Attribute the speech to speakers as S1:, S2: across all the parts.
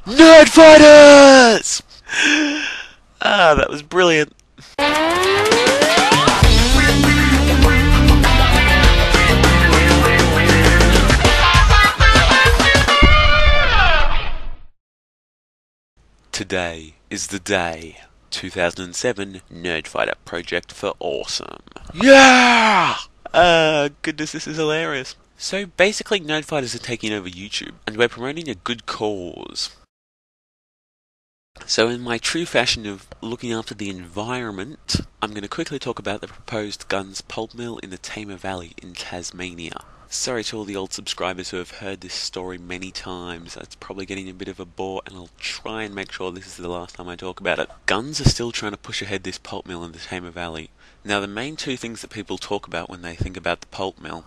S1: Nerd Fighters! Ah, that was brilliant. Today is the day. 2007 Nerdfighter Project for Awesome. Yeah! Goodness, this is hilarious. So basically, Nerdfighters are taking over YouTube, and we're promoting a good cause. So in my true fashion of looking after the environment, I'm going to quickly talk about the proposed guns pulp mill in the Tamar Valley in Tasmania. Sorry to all the old subscribers who have heard this story many times. It's probably getting a bit of a bore, and I'll try and make sure this is the last time I talk about it. Guns are still trying to push ahead this pulp mill in the Tamar Valley. Now, the main two things that people talk about when they think about the pulp mill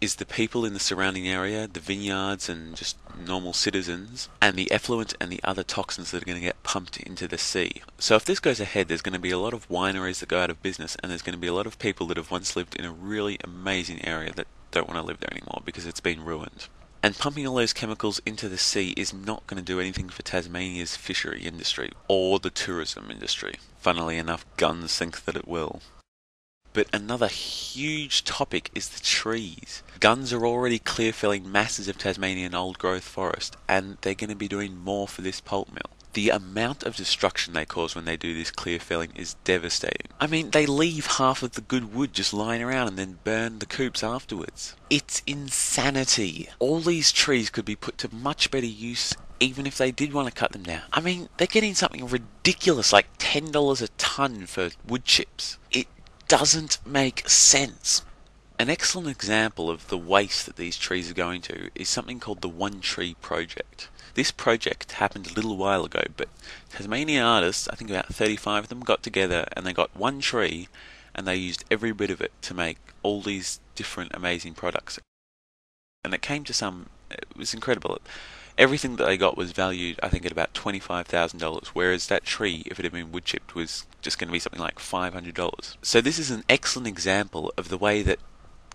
S1: is the people in the surrounding area, the vineyards and just normal citizens, and the effluent and the other toxins that are going to get pumped into the sea. So if this goes ahead, there's going to be a lot of wineries that go out of business, and there's going to be a lot of people that have once lived in a really amazing area that don't want to live there anymore because it's been ruined. And pumping all those chemicals into the sea is not going to do anything for Tasmania's fishery industry or the tourism industry. Funnily enough, guns think that it will. But another huge topic is the trees. Guns are already clear-felling masses of Tasmanian old-growth forest, and they're going to be doing more for this pulp mill. The amount of destruction they cause when they do this clear-felling is devastating. I mean, they leave half of the good wood just lying around and then burn the coops afterwards. It's insanity. All these trees could be put to much better use even if they did want to cut them down. I mean, they're getting something ridiculous like $10 a tonne for wood chips. It doesn't make sense. An excellent example of the waste that these trees are going to is something called the One Tree Project. This project happened a little while ago, but Tasmanian artists, I think about 35 of them, got together and they got one tree and they used every bit of it to make all these different amazing products. And it came to it was incredible. Everything that they got was valued, I think, at about $25,000, whereas that tree, if it had been wood chipped, was just going to be something like $500. So this is an excellent example of the way that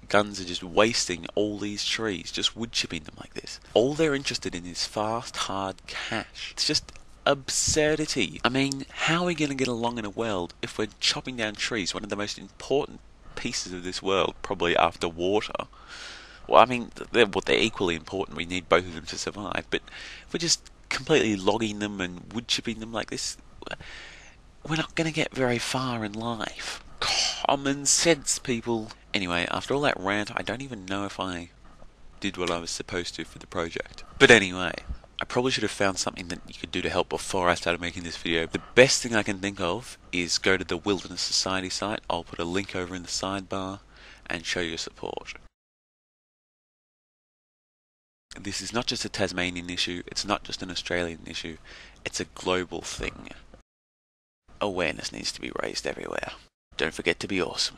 S1: guns are just wasting all these trees, just wood chipping them like this. All they're interested in is fast, hard cash. It's just absurdity. I mean, how are we going to get along in a world if we're chopping down trees, one of the most important pieces of this world, probably after water? Well, I mean, they're equally important. We need both of them to survive. But if we're just completely logging them and wood chipping them like this, we're not going to get very far in life. Common sense, people. Anyway, after all that rant, I don't even know if I did what I was supposed to for the project. But anyway, I probably should have found something that you could do to help before I started making this video. The best thing I can think of is go to the Wilderness Society site. I'll put a link over in the sidebar and show your support. This is not just a Tasmanian issue, it's not just an Australian issue, it's a global thing. Awareness needs to be raised everywhere. Don't forget to be awesome.